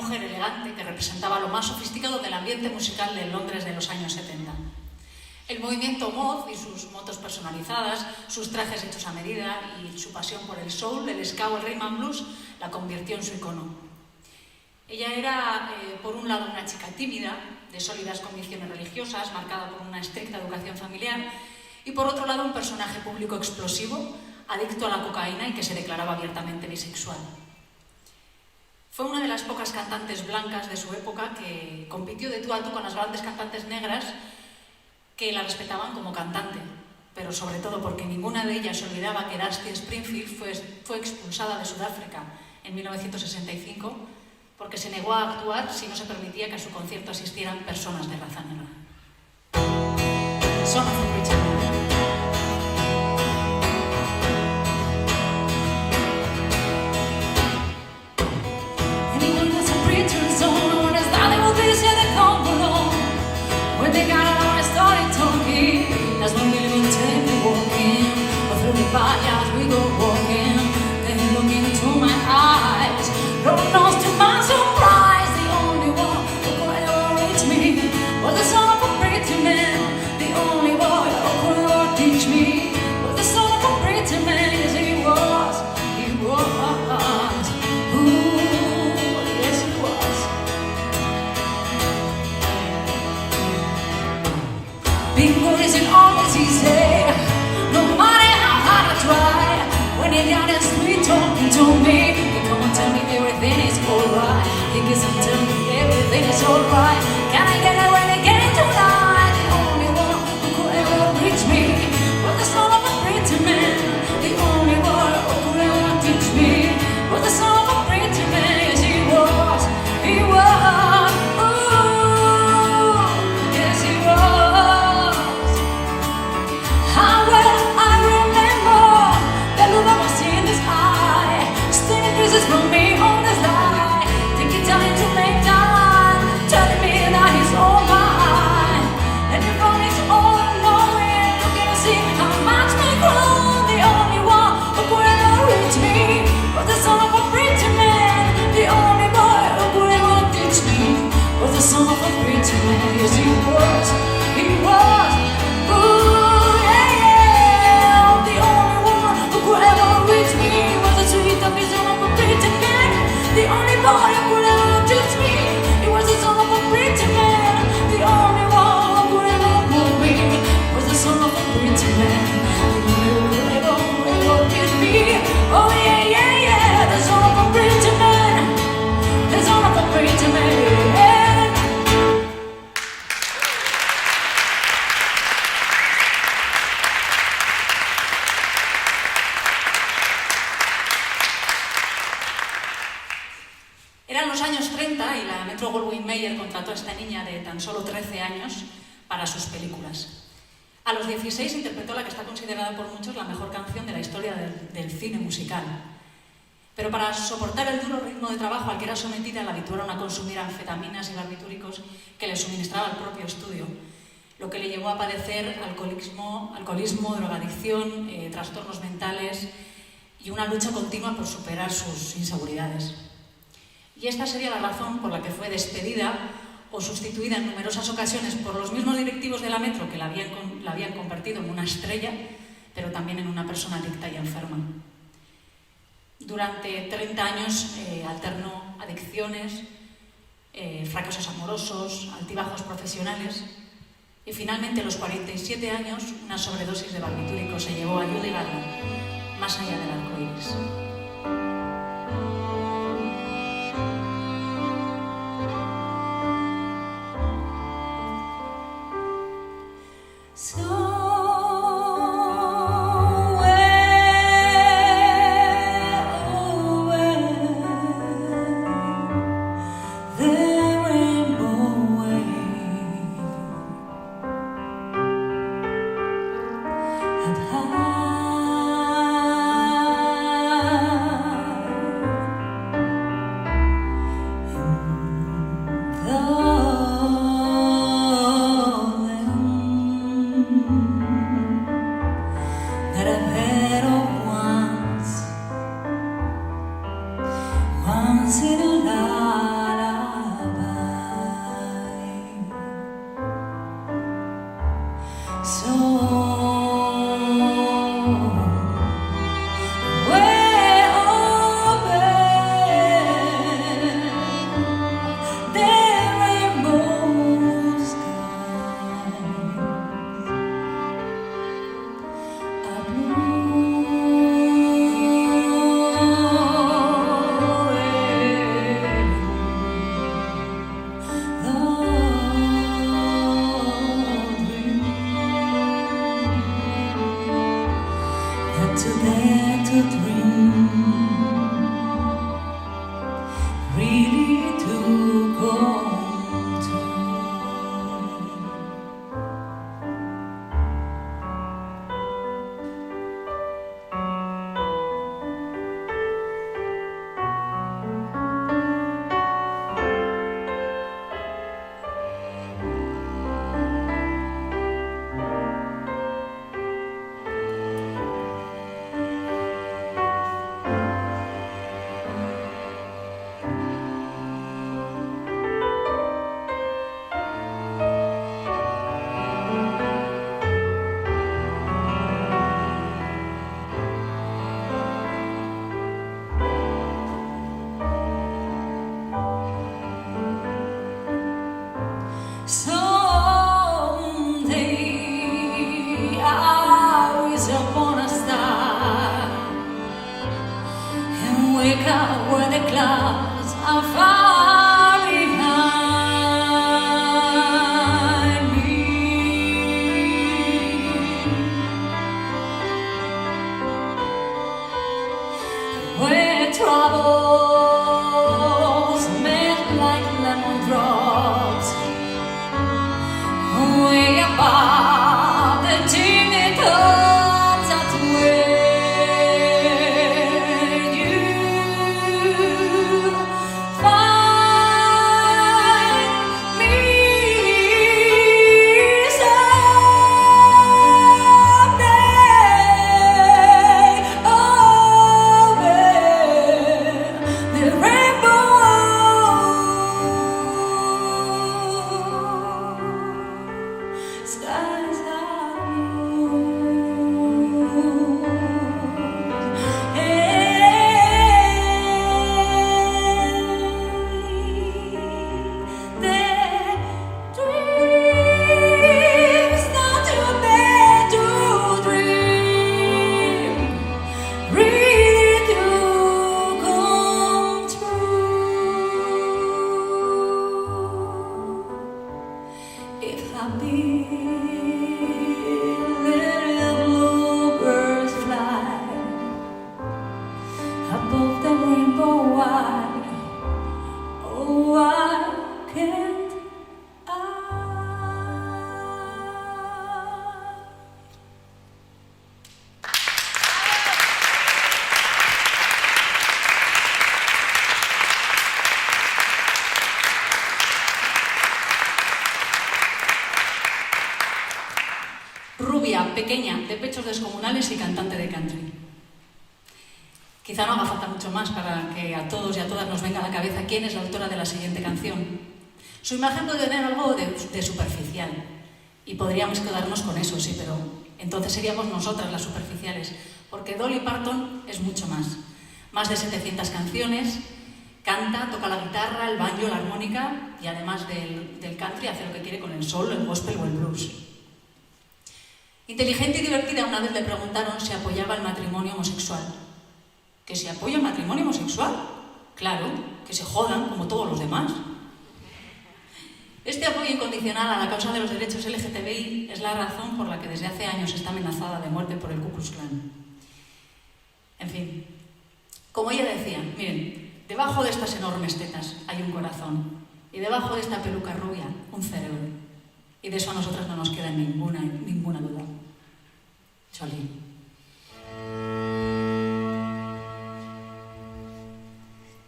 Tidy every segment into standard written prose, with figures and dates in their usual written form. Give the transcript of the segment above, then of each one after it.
mujer elegante que representaba lo más sofisticado del ambiente musical de Londres de los años 70. El movimiento mod y sus motos personalizadas, sus trajes hechos a medida y su pasión por el soul, el ska o el rhythm and blues la convirtió en su icono. Ella era, por un lado, una chica tímida, de sólidas convicciones religiosas, marcada por una estricta educación familiar, y por otro lado, un personaje público explosivo, adicto a la cocaína y que se declaraba abiertamente bisexual. Fue una de las pocas cantantes blancas de su época que compitió de tú a tú con las grandes cantantes negras que la respetaban como cantante, pero sobre todo porque ninguna de ellas olvidaba que Dusty Springfield fue expulsada de Sudáfrica en 1965 porque se negó a actuar si no se permitía que a su concierto asistieran personas de raza negra. Son of a Preacher Man. When they got out, I started talking. That's when we live in Tempe walking. Or through the backyards we go walking. Then he looked into my eyes. Lord knows to my surprise, the only one who could ever reach me was the son of a preacher man. The only boy who could ever teach me was the son of a preacher man. Yes, he was. Ooh, yes, he was. Being good isn't always easy, no matter how hard I try. When you're young and sweet talking to me, he come and tell me everything is alright. He gives and tell me everything is alright. Can I get away again tonight? The only one who could ever reach me was the son of a preacher man. The only one who could ever teach me was the son of a preacher man. Yes, he was. He was. Ooh, yes, he was. How well I remember the look I was in his eye, stealing pieces from me on this lie, taking time to make time, telling me that he's all mine. And if only it's all knowing, looking to see how much we grow. The only one who could ever reach me was the son of a preacher man. The only boy who could ever teach me was the son of a preacher man. Yes, he was. He was. Ooh, yeah, yeah. The only one who could ever reach me was the sweet of his son of a preacher man. The only boy who could ever teach me, he was the son of a preacher man. The only one who could ever move me was the son of a preacher man. The only one who could ever teach me, oh yeah, yeah, yeah. The son of a preacher man. The son of a preacher man. Eran los años 30 y la Metro-Goldwyn-Mayer contrató a esta niña de tan solo 13 años para sus películas. A los 16 interpretó la que está considerada por muchos la mejor canción de la historia del cine musical. Pero para soportar el duro ritmo de trabajo al que era sometida, la habituaron a consumir anfetaminas y barbitúricos que le suministraba el propio estudio, lo que le llevó a padecer alcoholismo, drogadicción, trastornos mentales y una lucha continua por superar sus inseguridades. Y esta sería la razón por la que fue despedida o sustituida en numerosas ocasiones por los mismos directivos de la Metro que la habían convertido en una estrella, pero también en una persona adicta y enferma. Durante 30 años alternó adicciones, fracasos amorosos, altibajos profesionales y finalmente a los 47 años una sobredosis de barbitúricos se llevó a Judy Garland más allá del arco iris. Where the clouds are far behind me, where troubles melt like lemon drops, way above the chimney tops, that's where Rubia, pequeña, de pechos descomunales y cantante de country. Quizá no haga falta mucho más para que a todos y a todas nos venga a la cabeza quién es la autora de la siguiente canción. Su imagen puede tener algo de superficial, y podríamos quedarnos con eso, sí, pero entonces seríamos nosotras las superficiales, porque Dolly Parton es mucho más. Más de 700 canciones, canta, toca la guitarra, el banjo, la armónica, y además del country hace lo que quiere con el soul, el gospel o el blues. Inteligente y divertida, una vez le preguntaron si apoyaba el matrimonio homosexual. ¿Que si apoya el matrimonio homosexual? Claro, que se jodan como todos los demás. Este apoyo incondicional a la causa de los derechos LGTBI es la razón por la que desde hace años está amenazada de muerte por el Ku Klux Klan. En fin, como ella decía, miren, debajo de estas enormes tetas hay un corazón, y debajo de esta peluca rubia, un cerebro. Y de eso a nosotras no nos queda ninguna duda. Jolene.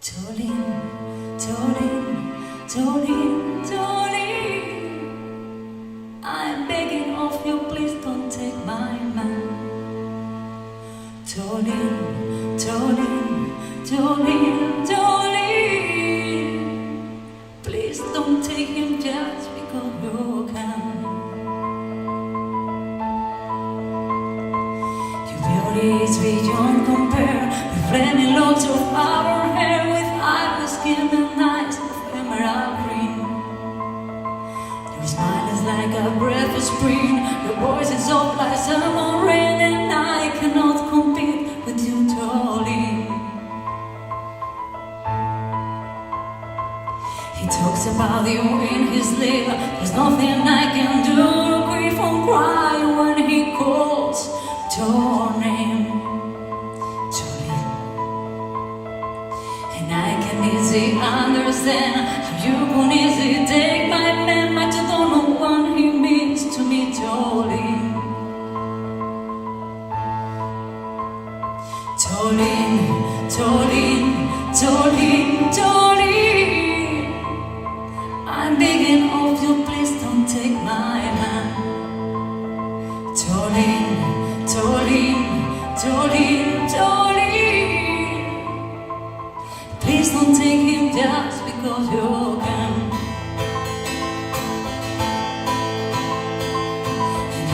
Jolene, Jolene, Jolene, Jolene, I'm begging of you, please don't take my man. Jolene, Jolene, Jolene, Jolene, please don't take him just because you can. is beyond compare, with flaming locks of our hair, with ivory skin and eyes of emerald green. Your smile is like a breath of spring, your voice is soft like summer rain, and I cannot compete with you, darling. He talks about you in his sleep, there's nothing I can do to keep from crying when he calls your name, Jolene. And I can easily understand how you can easily take my man, but you don't know what he means to me, Jolene. Jolene, Jolene, Jolene, Jolene, I'm begging of you, please don't take my hand. Jolene, Jolene, Jolene, Jolene, please don't take him just because you can.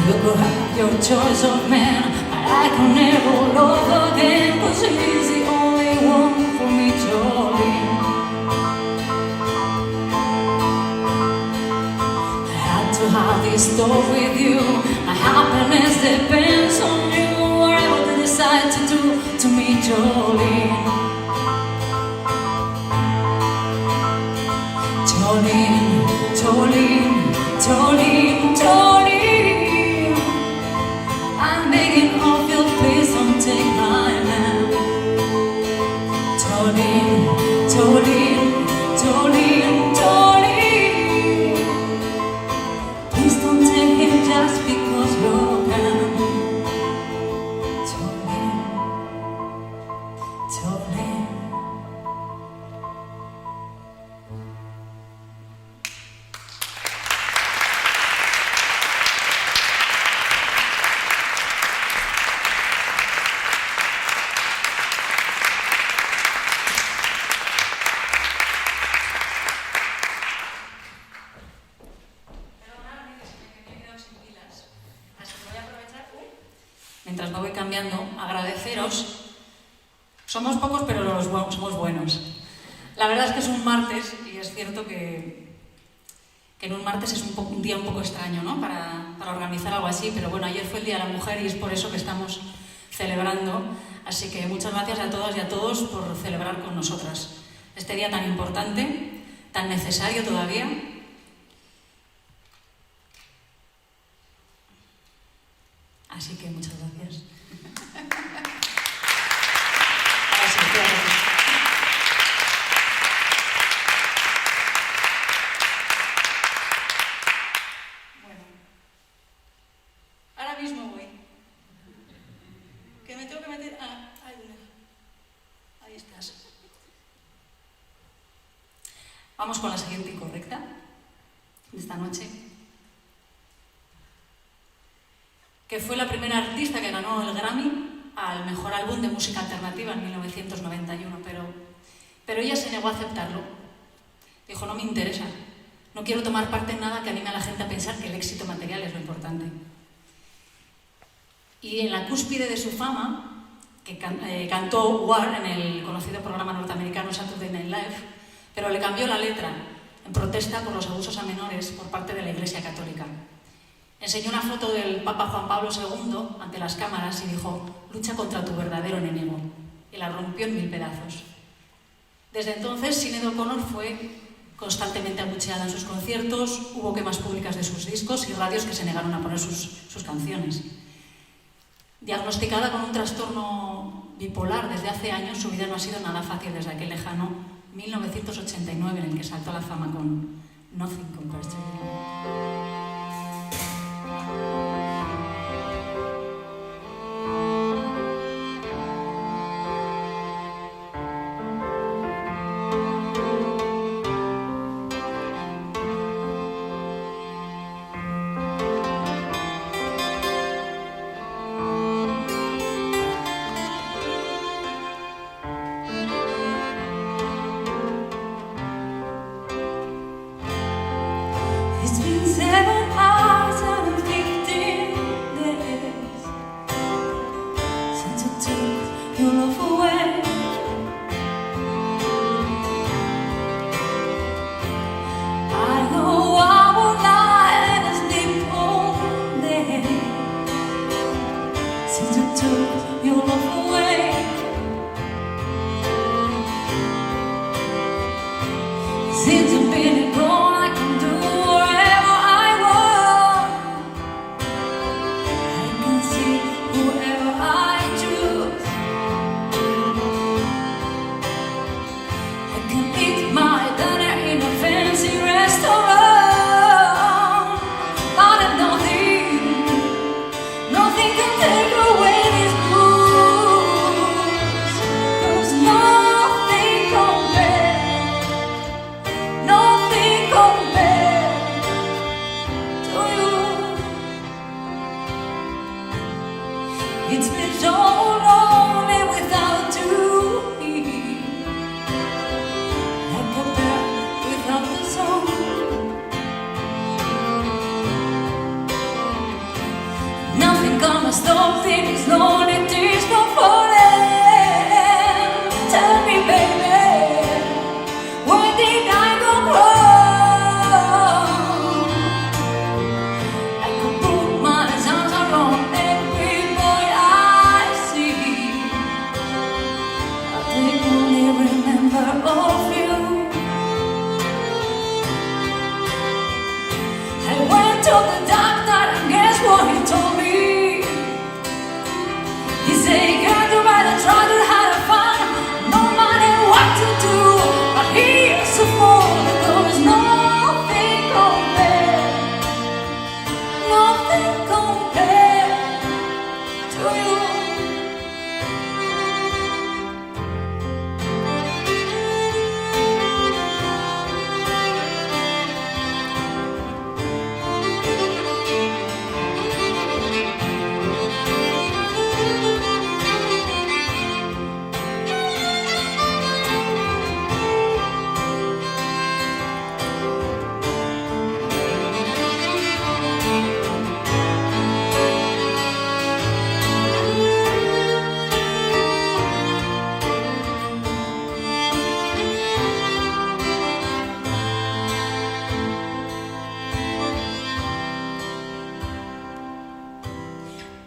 You could have your choice of man, but I can never love again, 'cause he's the only one for me, Jolene. I had to have this talk with you, my happiness depends on you, whatever you decide to do to me, Jolene. Jolene, Jolene, Jolene, Jolene, I'm begging of you, please don't take my man. Jolene, Jolene, Jolene, Jolene, please don't take him just because you can. Jolene, Jolene. Mientras me voy cambiando, agradeceros. Somos pocos, pero somos buenos. La verdad es que es un martes, y es cierto que en un martes es un día un poco extraño, ¿no? Para organizar algo así, pero bueno, ayer fue el Día de la Mujer y es por eso que estamos celebrando. Así que muchas gracias a todas y a todos por celebrar con nosotras este día tan importante, tan necesario todavía. Así que muchas gracias. Ahora sí, gracias. Bueno, ahora mismo voy. Que me tengo que meter. Ahí estás. Vamos con la siguiente incorrecta de esta noche, que fue la primera artista que ganó el Grammy al mejor álbum de música alternativa en 1991, pero ella se negó a aceptarlo. Dijo, no me interesa, no quiero tomar parte en nada que anime a la gente a pensar que el éxito material es lo importante. Y en la cúspide de su fama, que cantó War en el conocido programa norteamericano Saturday Night Live, pero le cambió la letra en protesta por los abusos a menores por parte de la Iglesia Católica. Enseñó una foto del Papa Juan Pablo II ante las cámaras y dijo, lucha contra tu verdadero enemigo, y la rompió en 1000 pedazos. Desde entonces, Sinéad O'Connor fue constantemente abucheada en sus conciertos, hubo quemas públicas de sus discos y radios que se negaron a poner sus canciones. Diagnosticada con un trastorno bipolar desde hace años, su vida no ha sido nada fácil desde aquel lejano 1989 en el que saltó a la fama con Nothing Compares to You. It's been 7 hours and 15 days since you must stop things, no need to stop falling. Tell me, baby, where did I go wrong? I could put my arms around every boy I see. I can only remember of you. I went to the doctor and guess what he told me? He said, girl, you better try to have fun, no matter what to do. But here's a fool, there is nothing compared, nothing compared to you.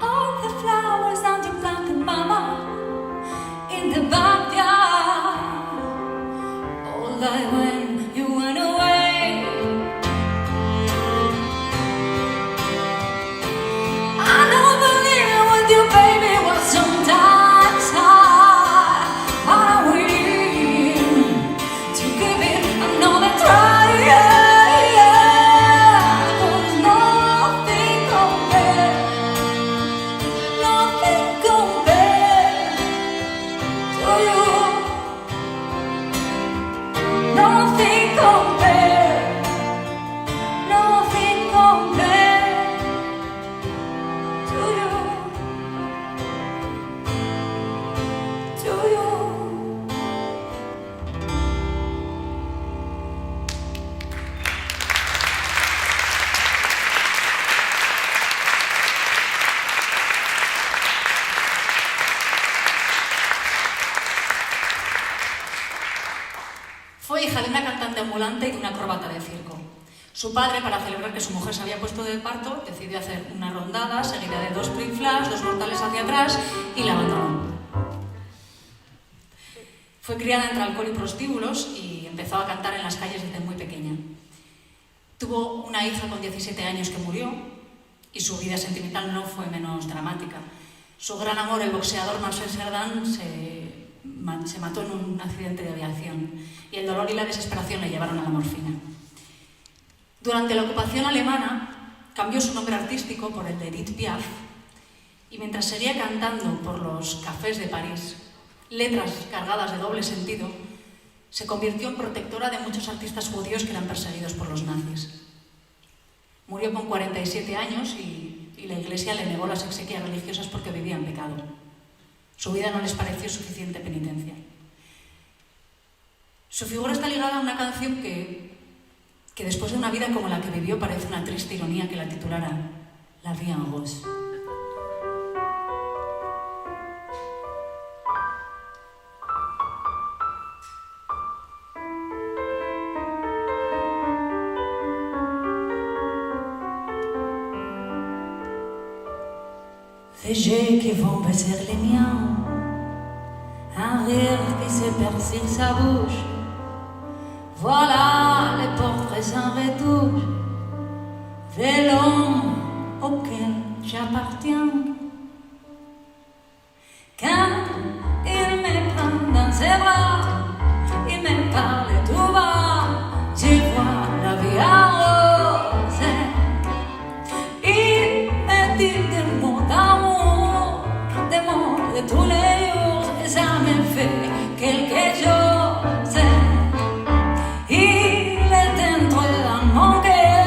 All the flowers that you planted, mama, in the backyard, all died when you went away. I know believing with you, baby, was sometimes hard, but I'm willing to give it another try. There's nothing compared, nothing compared to you. Nothing compared, nothing compared to you, to you. Fue hija de una cantante ambulante y de una acróbata de circo. Su padre, para celebrar que su mujer se había puesto de parto, decidió hacer una rondada seguida de 2 spring flash, 2 mortales hacia atrás y la abandonó. Fue criada entre alcohol y prostíbulos y empezó a cantar en las calles desde muy pequeña. Tuvo una hija con 17 años que murió y su vida sentimental no fue menos dramática. Su gran amor, el boxeador Marcel Cerdan, se mató en un accidente de aviación y el dolor y la desesperación le llevaron a la morfina. Durante la ocupación alemana cambió su nombre artístico por el de Edith Piaf y mientras seguía cantando por los cafés de París letras cargadas de doble sentido, se convirtió en protectora de muchos artistas judíos que eran perseguidos por los nazis. Murió con 47 años y la Iglesia le negó las exequias religiosas porque vivía en pecado. Su vida no les pareció suficiente penitencia. Su figura está ligada a una canción que después de una vida como la que vivió parece una triste ironía que la titulara La vie en rose. Des yeux qui vont baiser les miens, un rire qui se perd sur sa bouche. Voilà les portraits sans retouche de l'homme auquel j'appartiens. Quand il me prend dans ses bras, il me parle tout bas, je vois la vie en rose. Il me dit des mots d'amour, des mots de tous les jours, et ça me fait quelque chose. Il est entré dans mon cœur.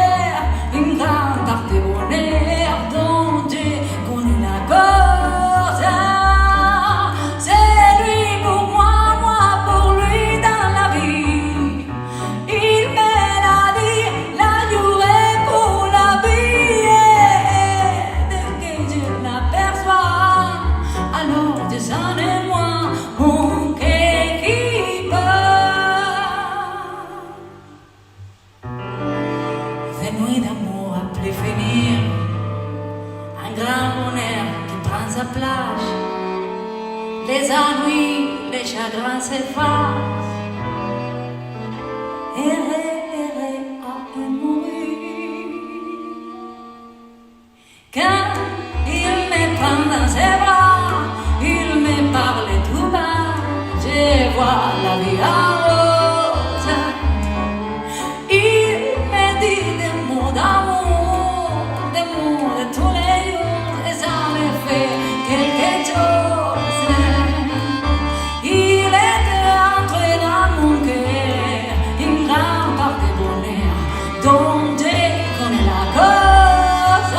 d'amour à plus finir. Un grand bonheur qui prend sa place. Les ennuis, les chagrins s'effacent. Errer, errer à mourir. Quand il me prend dans ses bras, il me parle tout bas. Je vois la vie en rose. Il me dit des mots d'amour, des mots de tous les jours, et ça me fait quelque chose. Il était entré dans mon cœur, une grande part de bonheur dont je connais la cause.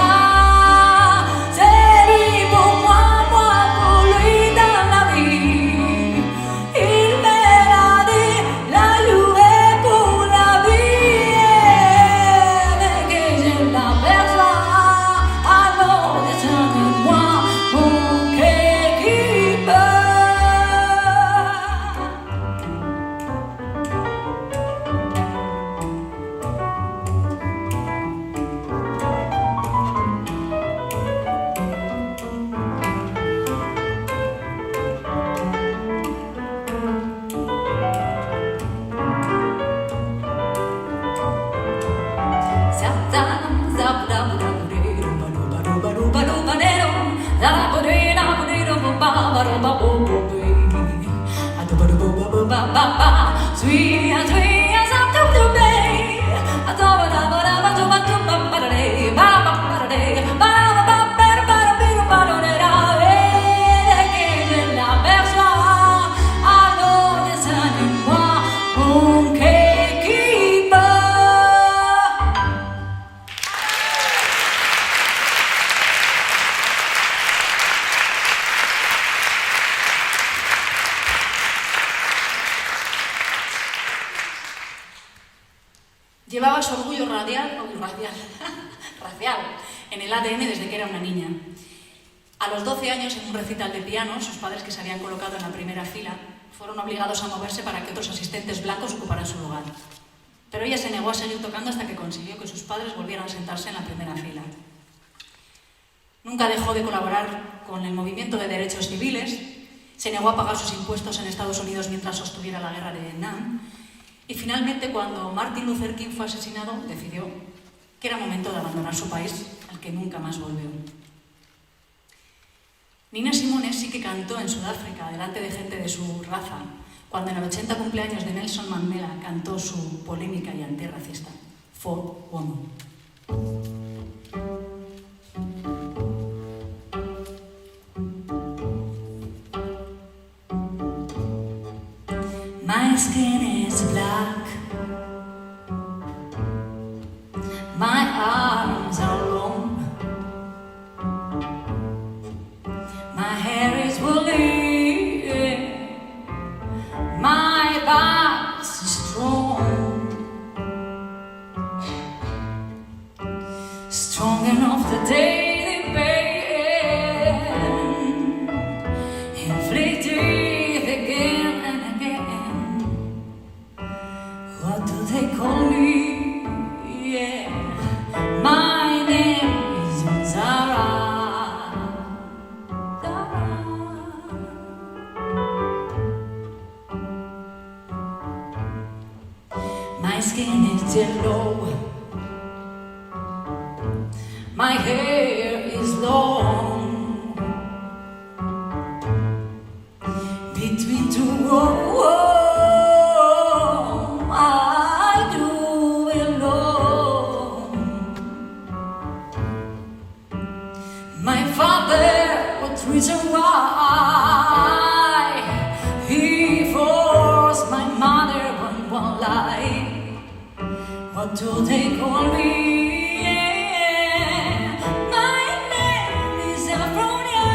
C'est lui pour moi, moi pour lui dans la vie. Il me l'a dit, la jouer pour la vie. Dès que je l'aperçois, alors descends-moi mon cœur qui bat. Sweet as up to the bay. Llevaba su orgullo racial en el ADN desde que era una niña. A los 12 años, en un recital de piano, sus padres, que se habían colocado en la primera fila, fueron obligados a moverse para que otros asistentes blancos ocuparan su lugar. Pero ella se negó a seguir tocando hasta que consiguió que sus padres volvieran a sentarse en la primera fila. Nunca dejó de colaborar con el movimiento de derechos civiles, se negó a pagar sus impuestos en Estados Unidos mientras sostuviera la guerra de Vietnam, y finalmente, cuando Martin Luther King fue asesinado, decidió que era momento de abandonar su país, al que nunca más volvió. Nina Simone sí que cantó en Sudáfrica, delante de gente de su raza, cuando en el 80 cumpleaños de Nelson Mandela cantó su polémica y antirracista, For Woman. My skin is black, my arms are long, my hair is woolly, my back's strong, strong enough to take the pain, inflicted again and again. What do they call me? Yeah, my name is Zara. My skin is yellow, my hair is long, between two walls I do belong. My father was reason why he forced my mother on one lie. What do they call me? Yeah, my name is Afronia.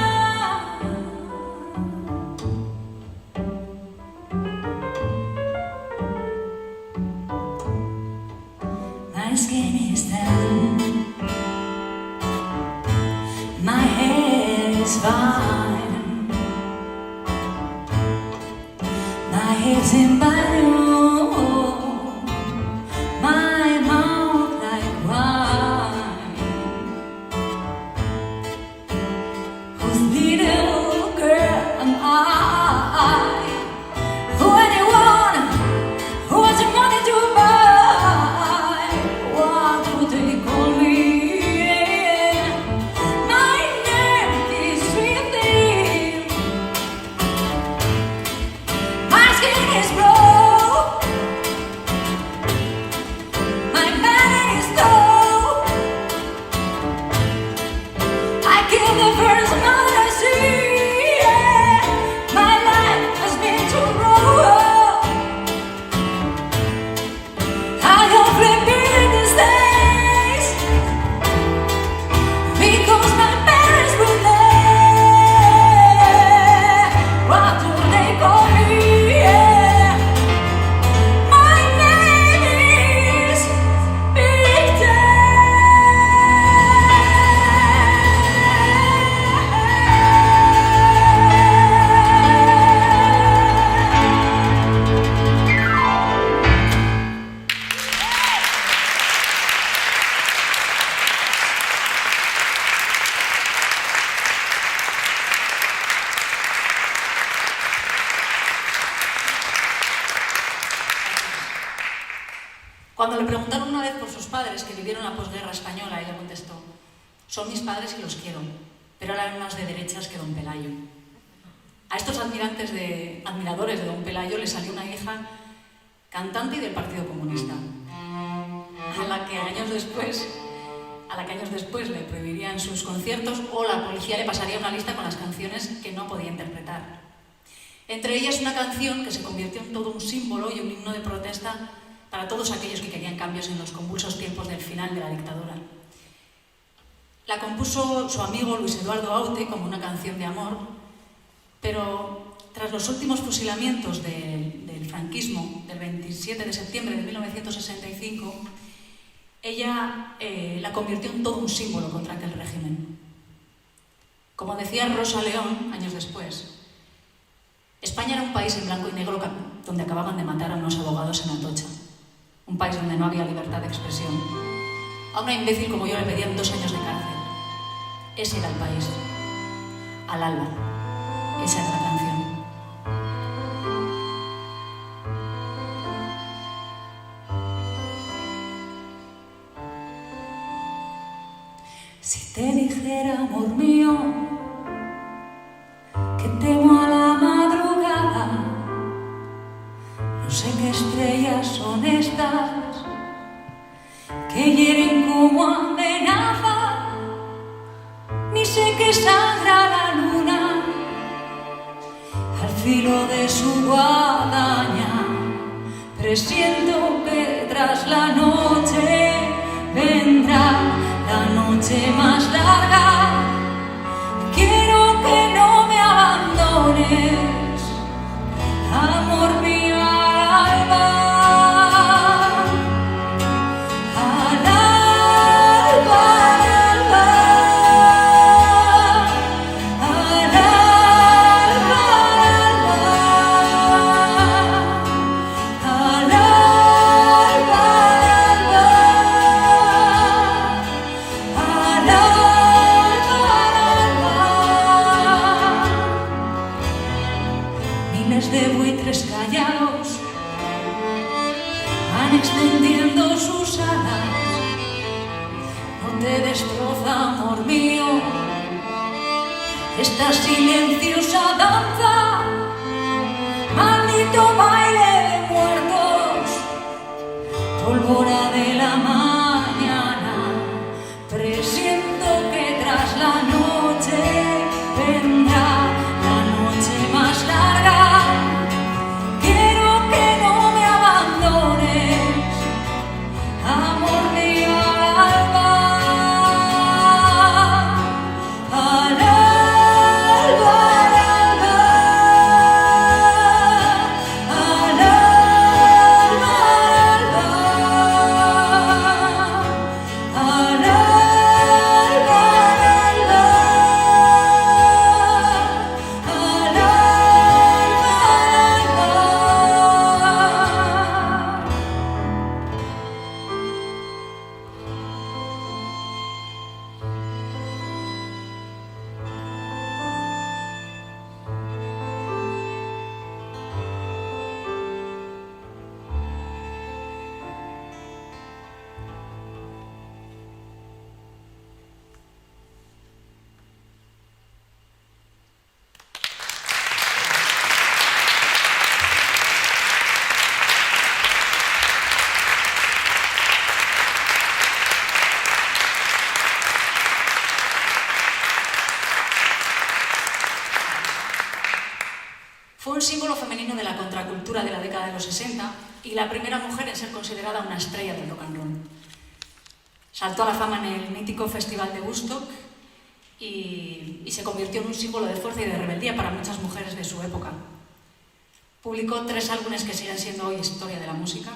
My skin is tan, my hair is fine, my head's in balloon, my mouth like wine. Cuando le preguntaron una vez por sus padres que vivieron la posguerra española, ella contestó: son mis padres y los quiero, pero eran más de derechas que don Pelayo. A estos admiradores de don Pelayo le salió una hija cantante y del Partido Comunista, a la que años después le prohibirían sus conciertos o la policía le pasaría una lista con las canciones que no podía interpretar. Entre ellas una canción que se convirtió en todo un símbolo y un himno de protesta para todos aquellos que querían cambios en los convulsos tiempos del final de la dictadura. La compuso su amigo Luis Eduardo Aute como una canción de amor, pero tras los últimos fusilamientos del franquismo del 27 de septiembre de 1965, ella la convirtió en todo un símbolo contra aquel régimen. Como decía Rosa León años después, España era un país en blanco y negro donde acababan de matar a unos abogados en Atocha. Un país donde no había libertad de expresión. A una imbécil como yo le pedían 2 años de cárcel. Ese era el país. Al alba. Esa era la canción. Si te dijera, amor mío, que temo a la madrugada, no sé qué estrellas son estas que hieren como amenaza, ni sé que sangra la luna al filo de su guadaña. Presiento que tras la noche vendrá la noche más larga. Quiero que no me abandones, amor mío, al alba. Al alba, al alba, al alba, al alba, al alba. Miles de buitres callados van extendiendo sus alas. No te destroza, amor mío, esta silenciosa danza, maldito baile de muertos, pólvora de la mañana. Presiento que tras la noche vendrá la noche más larga. Quiero que no me abandones, amor mío, al alba. Al alba, al alba, al alba, al alba, al alba, al alba, al alba. Fue un símbolo femenino de la contracultura de la década de los 60 y la primera mujer en ser considerada una estrella del rock and roll. Saltó a la fama en el mítico Festival de Woodstock y se convirtió en un símbolo de fuerza y de rebeldía para muchas mujeres de su época. Publicó 3 álbumes que siguen siendo hoy historia de la música,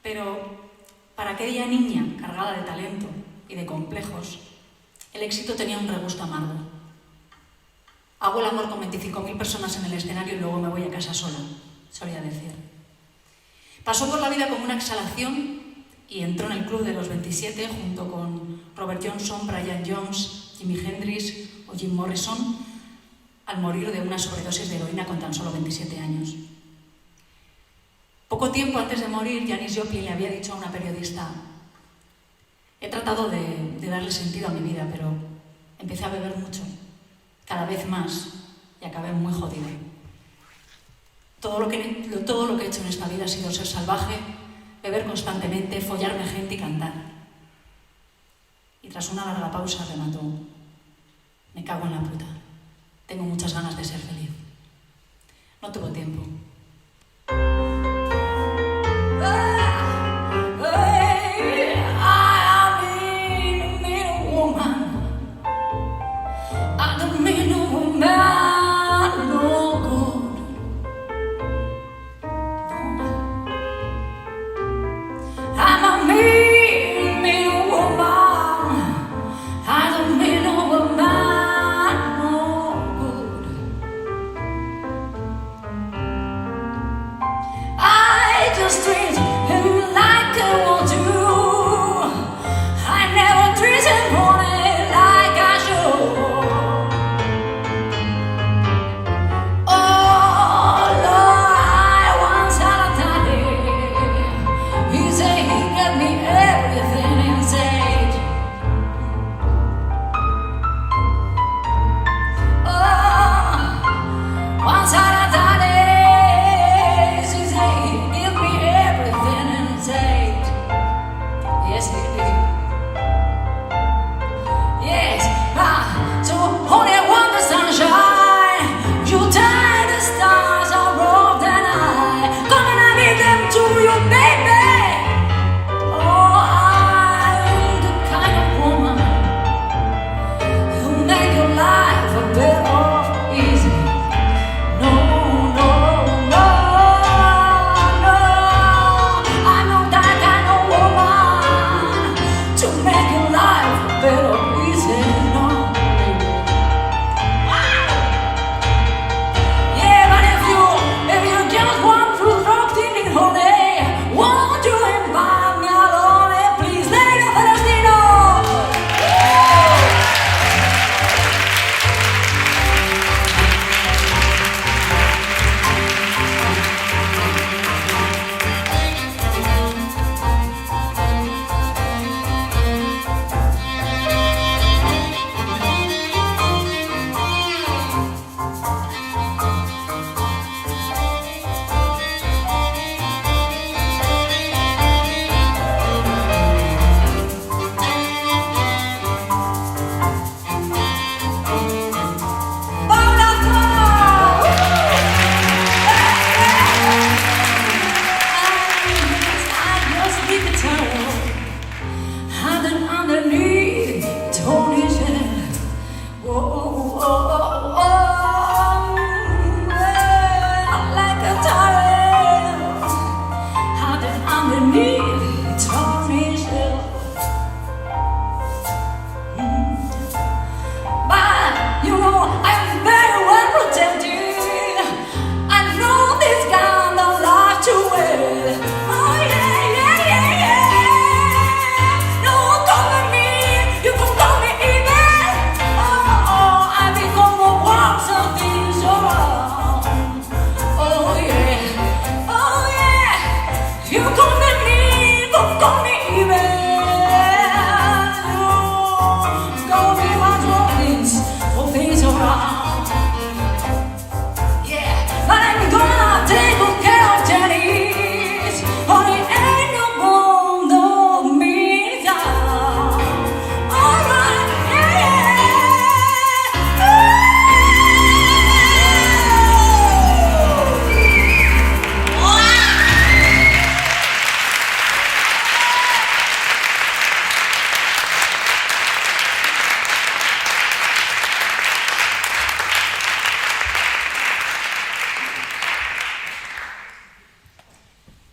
pero para aquella niña cargada de talento y de complejos, el éxito tenía un regusto amargo. Hago el amor con 25.000 personas en el escenario y luego me voy a casa sola, solía decir. Pasó por la vida como una exhalación y entró en el club de los 27 junto con Robert Johnson, Brian Jones, Jimi Hendrix o Jim Morrison, al morir de una sobredosis de heroína con tan solo 27 años. Poco tiempo antes de morir, Janis Joplin le había dicho a una periodista: he tratado de darle sentido a mi vida, pero empecé a beber mucho, cada vez más, y acabé muy jodida. Todo lo que he hecho en esta vida ha sido ser salvaje, beber constantemente, follarme a gente y cantar. Y tras una larga pausa remató: me cago en la puta. Tengo muchas ganas de ser feliz. No tuvo tiempo.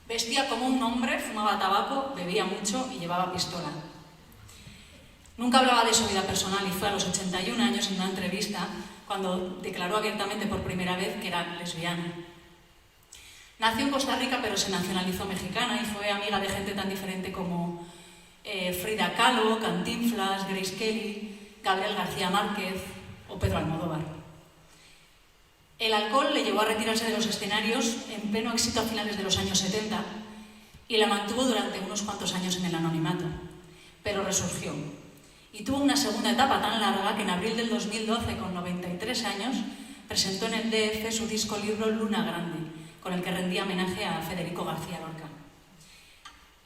Vestía como un hombre, fumaba tabaco, bebía mucho y llevaba pistola. Nunca hablaba de su vida personal y fue a los 81 años en una entrevista cuando declaró abiertamente por primera vez que era lesbiana. Nació en Costa Rica pero se nacionalizó mexicana y fue amiga de gente tan diferente como Frida Kahlo, Cantinflas, Grace Kelly, Gabriel García Márquez o Pedro Almodóvar. El alcohol le llevó a retirarse de los escenarios en pleno éxito a finales de los años 70 y la mantuvo durante unos cuantos años en el anonimato, pero resurgió. Y tuvo una segunda etapa tan larga que en abril del 2012, con 93 años, presentó en el DF su disco libro Luna Grande, con el que rendía homenaje a Federico García Lorca.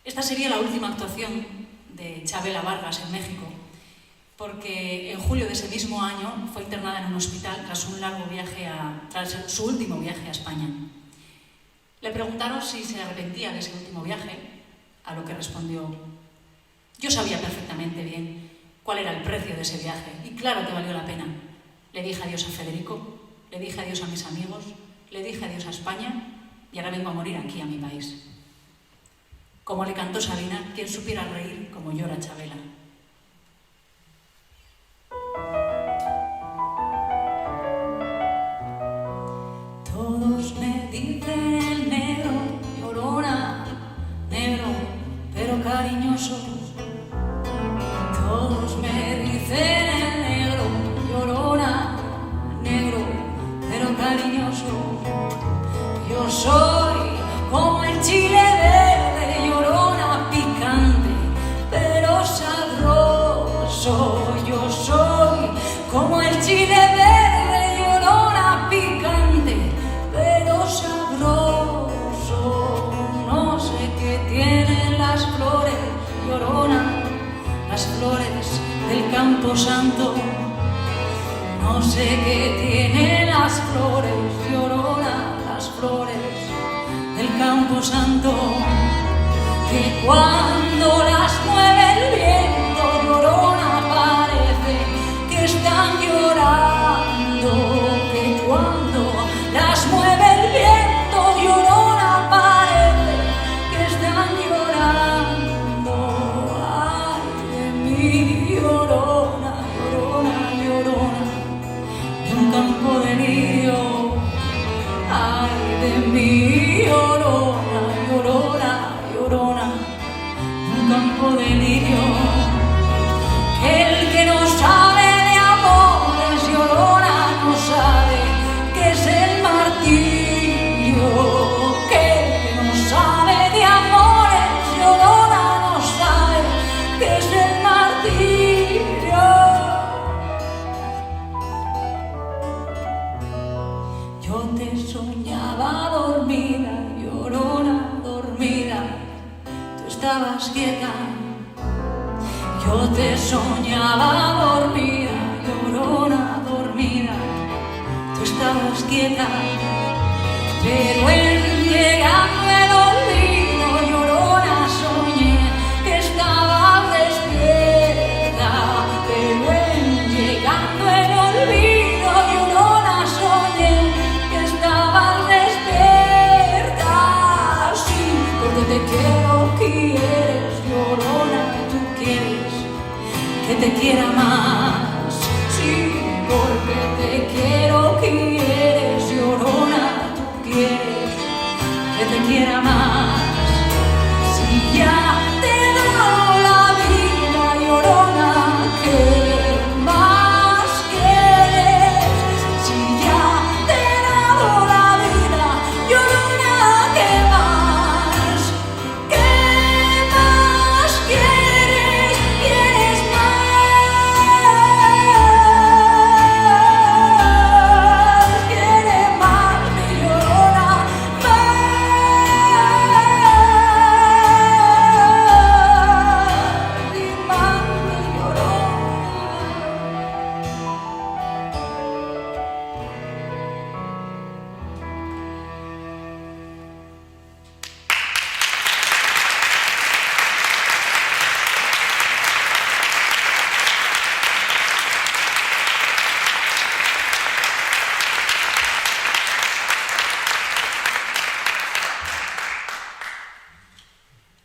Esta sería la última actuación de Chavela Vargas en México, porque en julio de ese mismo año fue internada en un hospital tras su último viaje a España. Le preguntaron si se arrepentía de ese último viaje, a lo que respondió: yo sabía perfectamente bien cuál era el precio de ese viaje, y claro que valió la pena. Le dije adiós a Federico, le dije adiós a mis amigos, le dije adiós a España, y ahora vengo a morir aquí, a mi país. Como le cantó Sabina, quien supiera reír como llora Chavela. Todos me dicen el negro, llorona, negro, pero cariñoso. Todos me dicen el negro, llorona, negro, pero cariñoso. Yo soy como el chile verde, llorona, picante, pero sabroso. Yo soy como el chile verde, llorona, picante, pero sabroso. No sé qué tienen las flores, llorona, las flores del Campo Santo. No sé qué tienen las flores, llorona, las flores del Campo Santo, que cuando las mueve el viento, llorona, parece que están llorando, que cuando las mueve el viento, llorona, parece que están llorando. Ay de mí, llorona, llorona, llorona, de un campo de lirio. Ay de mí, llorona, llorona, llorona, un campo de lirio. El que no sabe de amores, llorona, no sabe qué es el martirio. Que el que no sabe de amores, llorona, no sabe qué es el martirio. Yo te soñaba dormida, llorona, dormida, tú estabas quieta. Yo te soñaba dormida, llorona, dormida, tú estabas quieta. Pero en llegando el olvido, llorona, soñé que estabas despierta. Pero en llegando el olvido, llorona, soñé que estabas despierta. Sí, porque te quiero, quieres, llorona, tú quieres que te quiera más. Sí, porque te quiero, quieres, llorona, tú quieres que te quiera más. Si ya te he dado la vida, llorona, ¿qué más quieres? Si ya te he dado la vida, llorona, ¿qué más? ¿Qué más quieres? ¿Quieres más? ¿Quieres más, mi llorona? Más y más, mi llorona.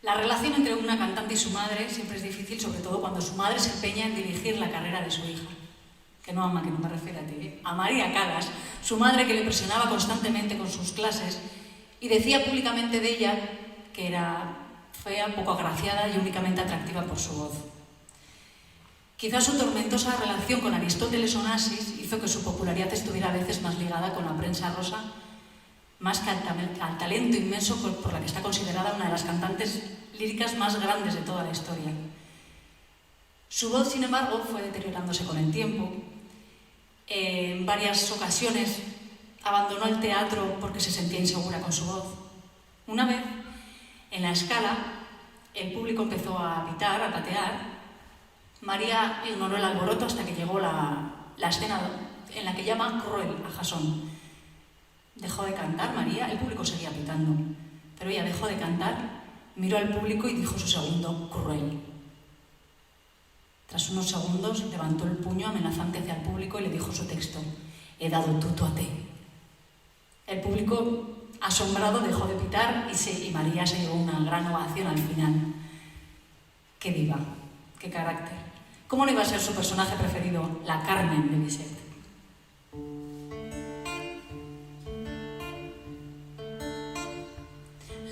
La relación entre una cantante y su madre siempre es difícil, sobre todo cuando su madre se empeña en dirigir la carrera de su hija. Que no ama, que no me refiero a ti, a María Calas, su madre, que le presionaba constantemente con sus clases y decía públicamente de ella que era fea, poco agraciada y únicamente atractiva por su voz. Quizás su tormentosa relación con Aristóteles Onassis hizo hizo que su popularidad estuviera a veces más ligada con la prensa rosa, más que al talento inmenso por la que está considerada una de las cantantes líricas más grandes de toda la historia. Su voz, sin embargo, fue deteriorándose con el tiempo. En varias ocasiones abandonó el teatro porque se sentía insegura con su voz. Una vez, en la Scala, el público empezó a pitar, a patear. María ignoró el alboroto hasta que llegó la escena en la que llama cruel a Jasón. Dejó de cantar María, el público seguía pitando, pero ella dejó de cantar, miró al público y dijo su segundo cruel. Tras unos segundos levantó el puño amenazante hacia el público y le dijo su texto: he dado tutto a te. El público, asombrado, dejó de pitar y María se llevó una gran ovación al final. ¡Qué diva! ¡Qué carácter! ¿Cómo no iba a ser su personaje preferido, la Carmen de Bizet?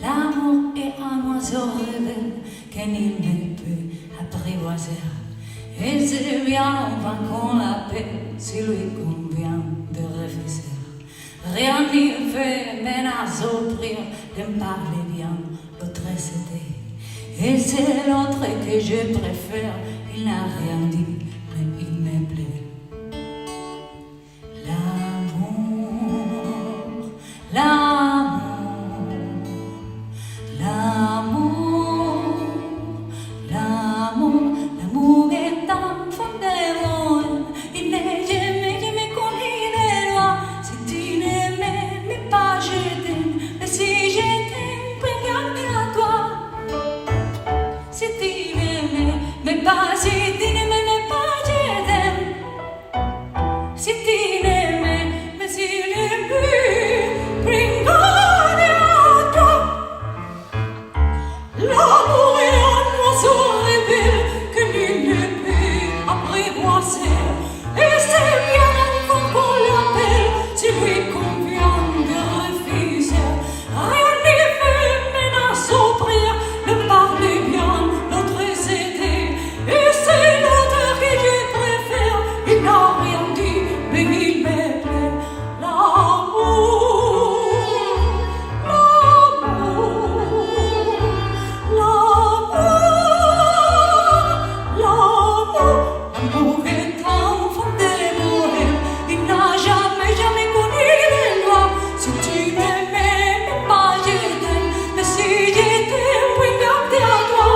L'amour est un oiseau rebelle que nul ne peut apprivoiser. Et c'est bien en vain qu'on l'appelle, s'il lui convient de refuser. Rien n'y fait menace au prix de me parler bien, l'autre cédé. Et c'est l'autre que je préfère, il n'a rien dit, mais il me plaît. L'amour, l'amour, l'amour, l'amour, l'amour est un fondement, il n'est jamais connu de loi. Si tu ne m'aimes pas, je t'aime, mais si je t'aime, puis garde à toi. Si tu ne m'aimes pas, si tu ne m'aimes pas, je t'aime. Si tu ne m'aimes, mais si je m'aime, puis garde à toi. L'amour est un oiseau rebelle que nul ne peut apprivoiser. Et c'est bien l'enfant qu'on l'appelle, si lui convient de refuser. Rien n'y fait menace au prière, le parler bien, l'autre céder. Et c'est l'autre que je préfère, il n'a rien dit, mais il me plaît. L'amour, l'amour, l'amour, l'amour est un fond de bohème, il n'a jamais connu de loi. Si tu ne m'aimes pas, je t'aime, mais si je t'aime, puis garde à toi.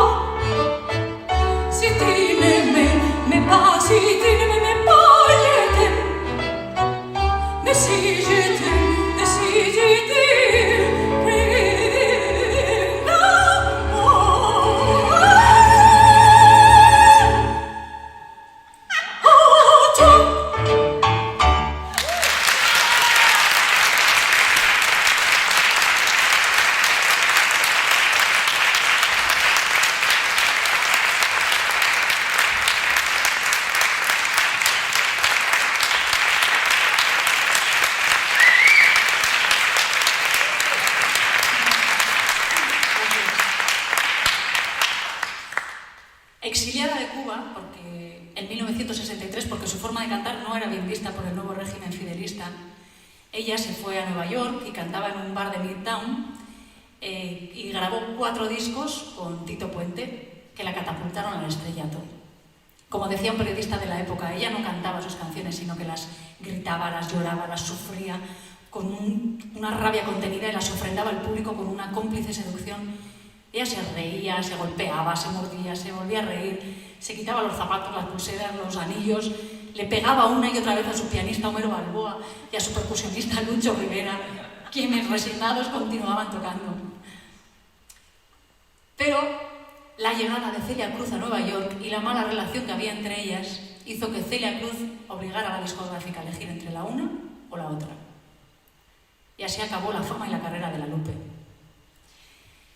Si tu ne m'aimes pas, si tu ne m'aimes pas, je t'aime. Mais si je t'aime, mais si je t'aime, puis garde à toi. Exiliada de Cuba en 1963, porque su forma de cantar no era bien vista por el nuevo régimen fidelista, ella se fue a Nueva York y cantaba en un bar de Midtown y grabó 4 discos con Tito Puente que la catapultaron al estrellato. Como decía un periodista de la época, ella no cantaba sus canciones, sino que las gritaba, las lloraba, las sufría con una rabia contenida y las ofrendaba al público con una cómplice seducción. Ella se reía, se golpeaba, se mordía, se volvía a reír, se quitaba los zapatos, las pulseras, los anillos, le pegaba una y otra vez a su pianista Homero Balboa y a su percusionista Lucho Rivera, quienes resignados continuaban tocando. Pero la llegada de Celia Cruz a Nueva York y la mala relación que había entre ellas hizo que Celia Cruz obligara a la discográfica a elegir entre la una o la otra. Y así acabó la fama y la carrera de la Lupe.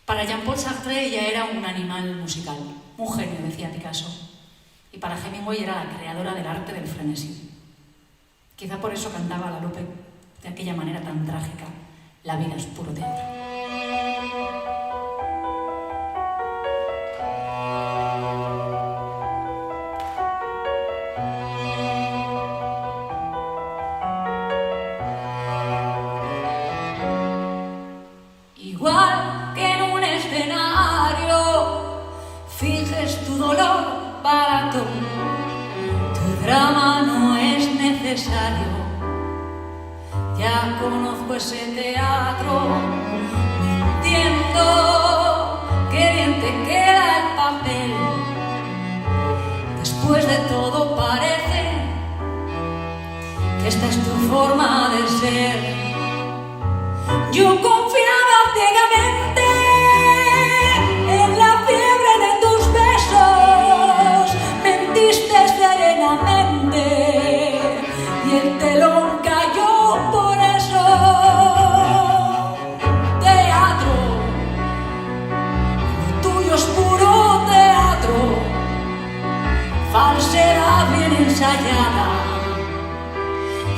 Para Jean-Paul Sartre ella era un animal musical, un genio, decía Picasso. Y para Hemingway era la creadora del arte del frenesí. Quizá por eso cantaba a la Lupe de aquella manera tan trágica: la vida es puro teatro. necesario. Ya conozco ese teatro, mintiendo, qué bien te queda el papel. Después de todo parece que esta es tu forma de ser. Yo confiaba ciegamente en la fiebre de tus besos, mentiste serenamente y el telón cayó por eso. Teatro, lo tuyo es puro teatro, falsedad bien ensayada,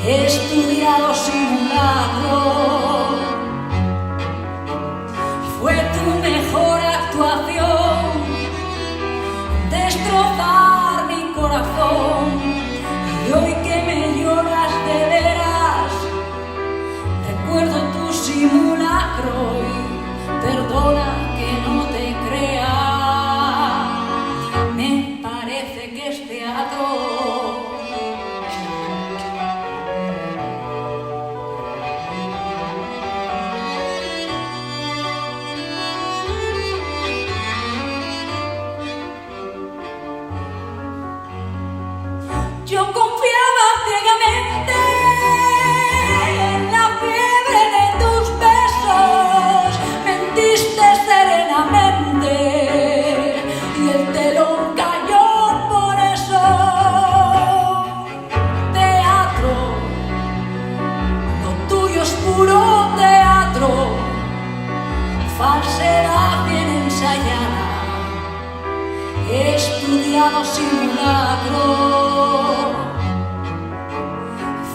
estudiado simulacro. Fue tu mejor actuación, destrozar mi corazón. Y hoy que me lloras de veras, recuerdo tu simulacro y perdona que no te crea. Me parece que es teatro. Yo confiaba ciegamente en la fiebre de tus besos, mentiste serenamente y el telón cayó por eso. Teatro, lo tuyo es puro teatro, falsedad bien ensayada, estudiado simulacro.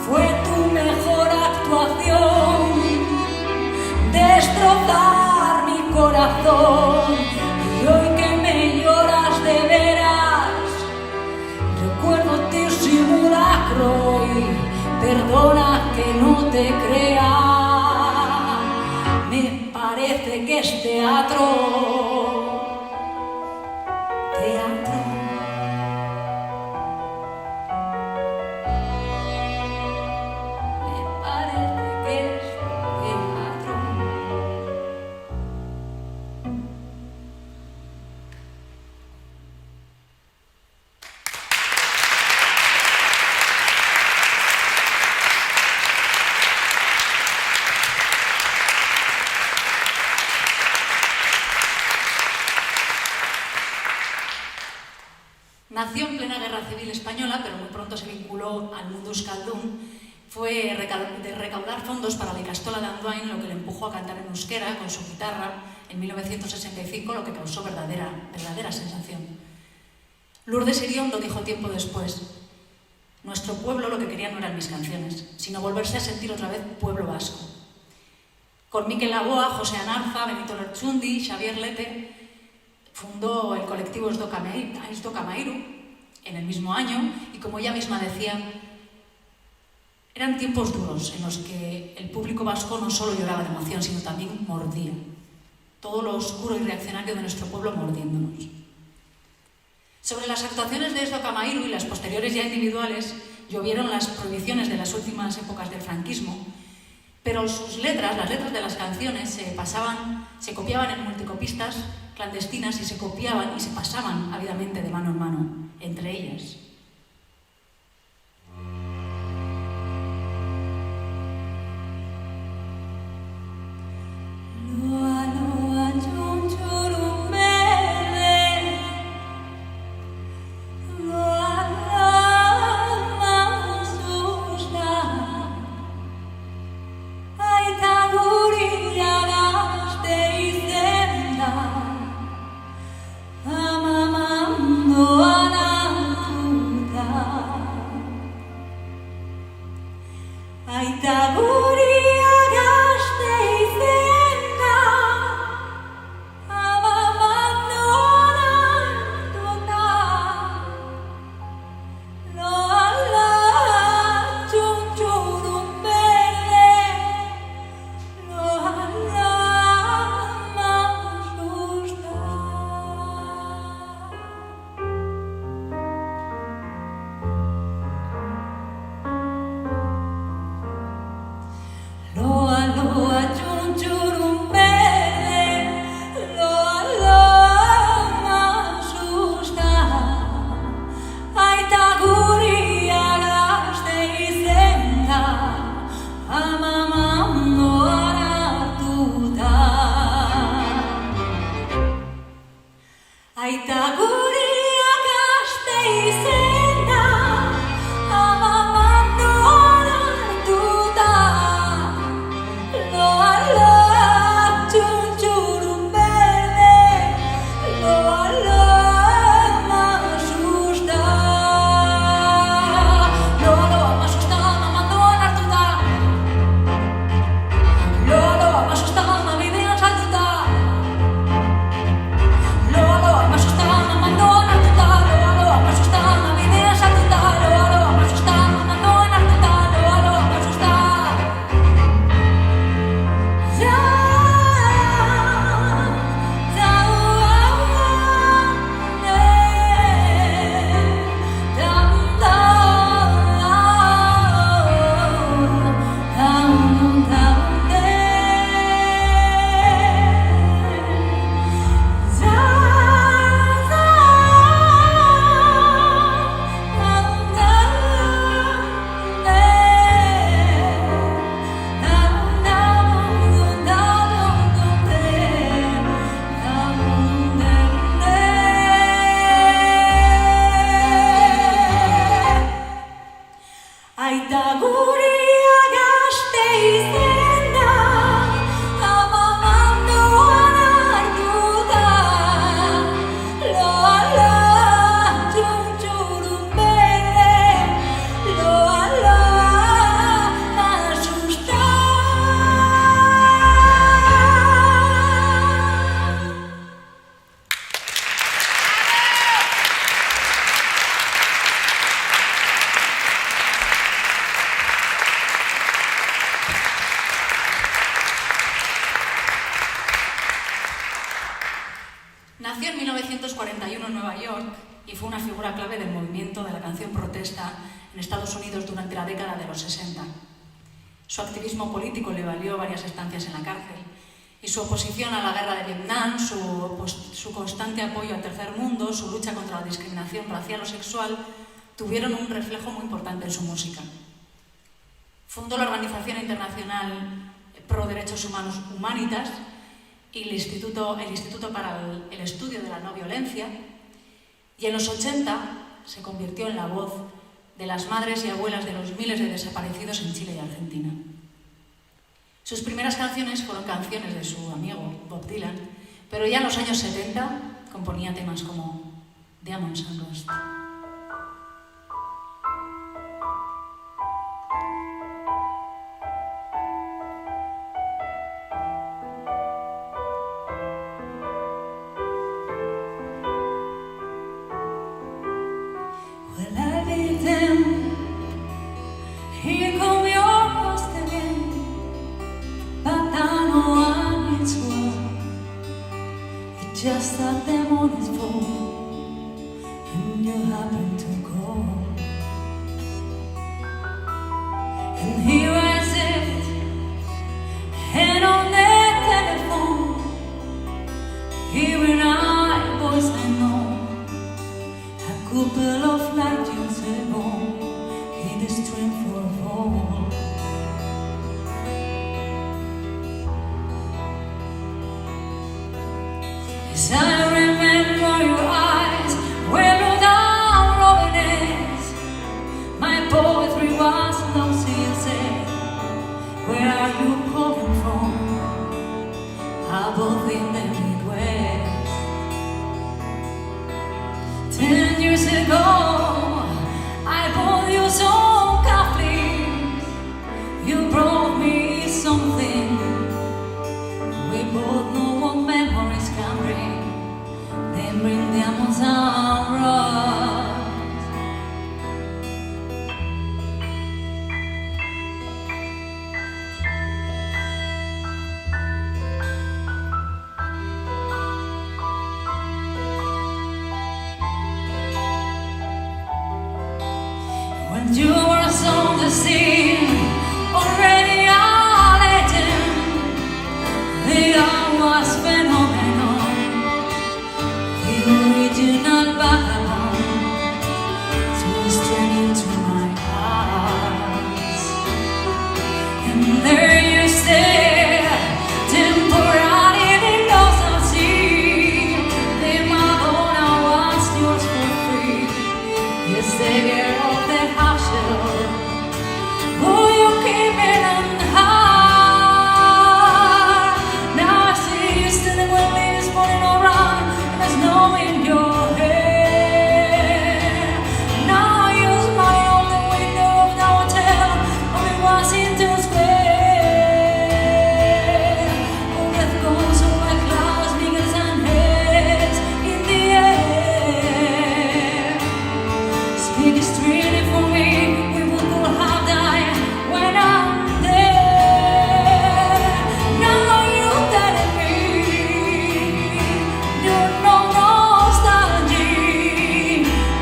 Fue tu mejor actuación, destrozar mi corazón. Y hoy que me lloras de veras, recuerdo tu simulacro y perdona que no te crea. Me parece que es teatro. Teatro. Me parece que es teatro. Nació en plena Guerra Civil Española, pero muy pronto se vinculó al mundo euskaldun. Fue de recaudar fondos para la Ikastola de Andoain lo que le empujó a cantar en euskera con su guitarra en 1965, lo que causó verdadera sensación. Lourdes Iriondo dijo tiempo después: nuestro pueblo lo que quería no eran mis canciones, sino volverse a sentir otra vez pueblo vasco. Con Mikel Laboa, José Anarza, Benito Lertxundi, Xavier Lete fundó el colectivo Aiztokamairu en el mismo año y, como ella misma decía, eran tiempos duros en los que el público vasco no solo lloraba de emoción, sino también mordía. Todo lo oscuro y reaccionario de nuestro pueblo mordiéndonos. Sobre las actuaciones de Aiztokamairu y las posteriores ya individuales llovieron las prohibiciones de las últimas épocas del franquismo, pero sus letras, las letras de las canciones, se copiaban en multicopistas clandestinas y se copiaban y se pasaban ávidamente de mano en mano entre ellas. Nueva York y fue una figura clave del movimiento de la canción protesta en Estados Unidos durante la década de los 60. Su activismo político le valió varias estancias en la cárcel y su oposición a la guerra de Vietnam, su constante apoyo al tercer mundo, su lucha contra la discriminación racial o sexual tuvieron un reflejo muy importante en su música. Fundó la Organización Internacional Pro Derechos Humanos Humanitas y el Instituto para el Estudio de la No Violencia, y en los 80 se convirtió en la voz de las madres y abuelas de los miles de desaparecidos en Chile y Argentina. Sus primeras canciones fueron canciones de su amigo Bob Dylan, pero ya en los años 70 componía temas como Diamonds and Rust. Here come your ghost again, but I know I need one. It's just that the morning's full, and you happen to go. And here I sit, hand on the telephone, hearing our voice I know, a couple of light years ago. The strength for a fall. As I remember your eyes were blue down Robinets. My poetry was lost, you said. Where are you coming from? Above in the Midwest. 10 years ago I bought you some coffee. You brought me something. We both know what memories can bring. They bring diamonds and rust. When you were on the scene, already a legend, the art was phenomenal, the original vagabond, so straight into my eyes. And there you stay, temporarily lost at sea. The Madonna was yours for free. Yes, the girl of the half shell. Oh, you came in on high. Now I see you standing with leaves falling around, and there's no in your hair. Now you smile on the window of the hotel, of it Washington Square. Oh, death goes over clouds, fingers and heads in the air. Speak straight for me, we will go half die when I'm there. Now you telling me you know nostalgia.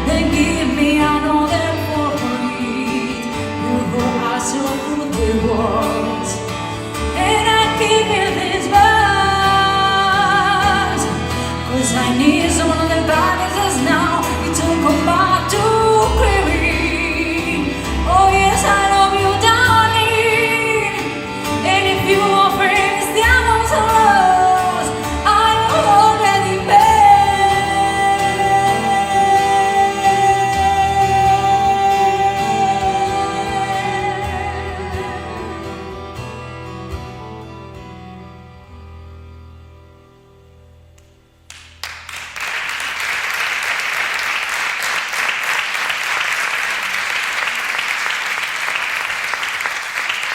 Then give me another for it. You who are so good with words, and I keep in these words, 'cause I need someone on the darkness now. It will come back to clearing. Oh yes, I love you, darling. And if you offer us diamonds or rust, I'm already paid.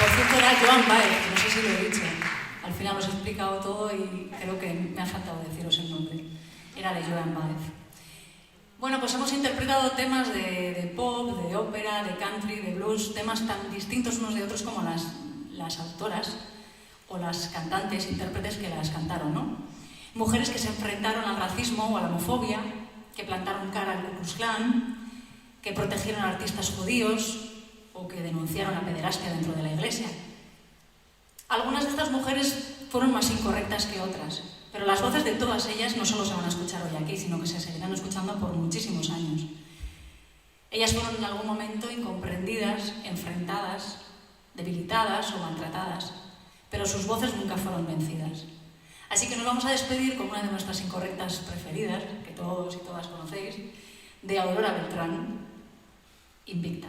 Por cierto, era Joan Baez, no sé si lo he dicho. Al final os he explicado todo y creo que me ha faltado deciros el nombre. Era de Joan Baez. Bueno, pues hemos interpretado temas de pop, de ópera, de country, de blues, temas tan distintos unos de otros como las autoras o las cantantes, intérpretes que las cantaron, ¿no? Mujeres que se enfrentaron al racismo o a la homofobia que plantaron cara al Ku Klux Klan, que protegieron a artistas judíos o que denunciaron la pederastia dentro de la iglesia. Algunas de estas mujeres fueron más incorrectas que otras, pero las voces de todas ellas no solo se van a escuchar hoy aquí, sino que se seguirán escuchando por muchísimos años. Ellas fueron en algún momento incomprendidas, enfrentadas, debilitadas o maltratadas, pero sus voces nunca fueron vencidas. Así que nos vamos a despedir con una de nuestras incorrectas preferidas, que todos y todas conocéis, de Aurora Beltrán, Invicta.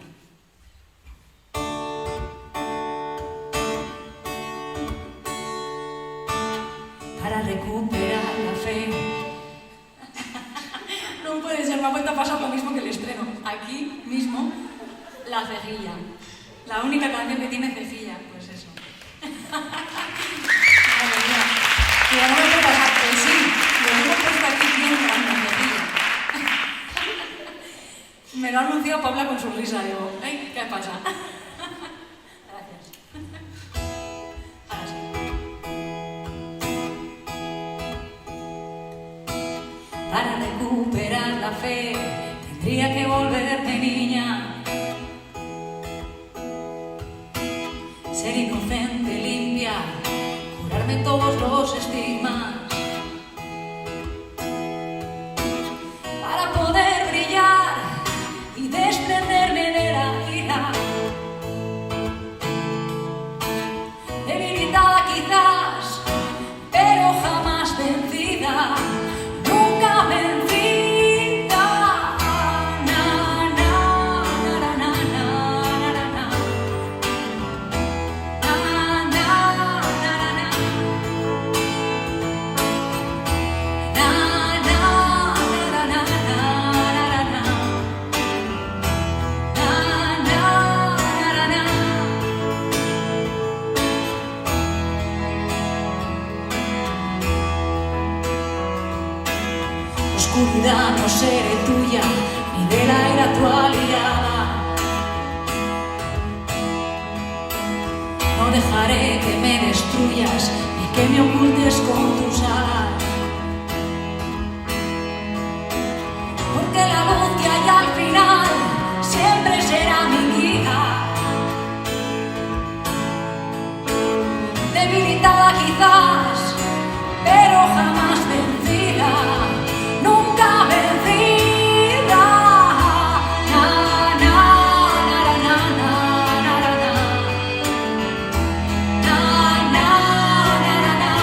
Para recuperar la fe. No puede ser, me ha vuelto a pasar lo mismo que el estreno. Aquí mismo, La Cejilla. La única canción que tiene cejilla, pues eso. Madre mía. Que ya no me puede pasar, pues sí, lo hemos puesto aquí bien grande, La Cejilla. Me lo ha anunciado Paula con su risa, digo, ¡ay, qué pasa! Gracias. Ahora sí. Para recuperar la fe, tendría que volverme niña. Ser inocente, limpia, curarme todos los estigmas. Para poder brillar y desprenderme de la ira. Debilitada quizás, pero jamás vencida. Nunca vencida. Na, na, na, na, na, na, na, na. Na, na, na, na, na. Na, na, na, na, na, na, na. Na, na, na, na, na. Oscuridad, no seré tuya, ni de la era tu aliada. No dejaré que me destruyas, ni que me ocultes con tus alas. Porque la luz que hay al final siempre será mi guía. Debilitada quizás, pero jamás vencida. Nunca vencida. Na, na, na, na, na, na, na, na. Na, na, na, na, na.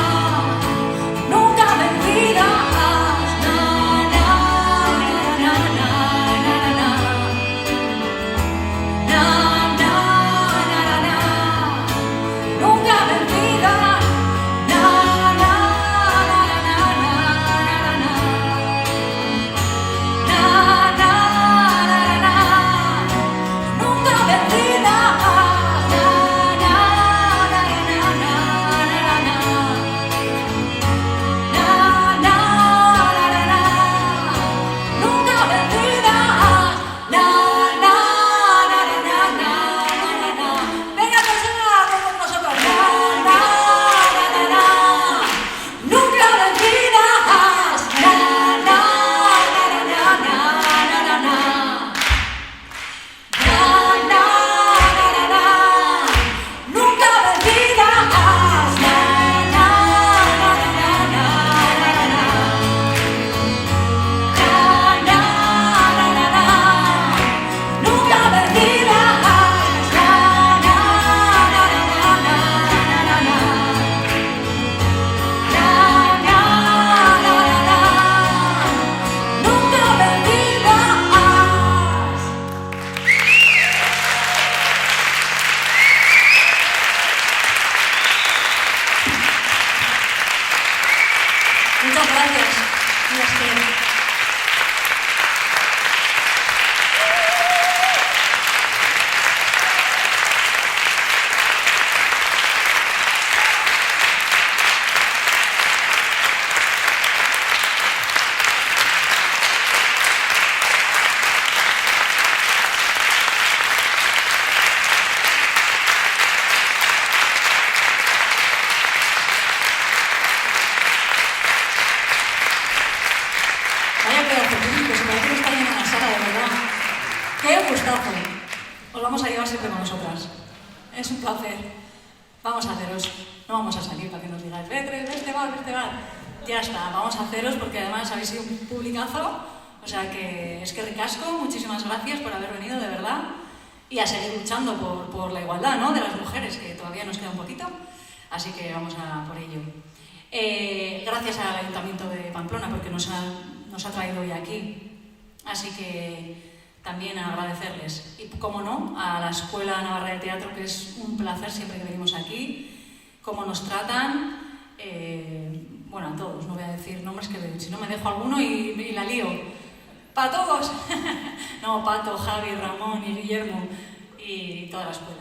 siempre con nosotras. Es un placer. Vamos a haceros. No vamos a salir para que nos digáis, vete, vete, ya está, vamos a haceros porque además habéis sido un publicazo. O sea que es que ricasco, muchísimas gracias por haber venido, de verdad. Y a seguir luchando por la igualdad, ¿no?, de las mujeres, que todavía nos queda un poquito. Así que vamos a por ello. Gracias al Ayuntamiento de Pamplona porque nos ha traído hoy aquí. Así que también agradecerles. Y, como no, a la Escuela Navarra de Teatro, que es un placer siempre que venimos aquí, cómo nos tratan. Bueno, a todos, no voy a decir nombres que si no me dejo alguno y la lío. ¡Para todos! No, Pato, Javi, Ramón y Guillermo y toda la escuela.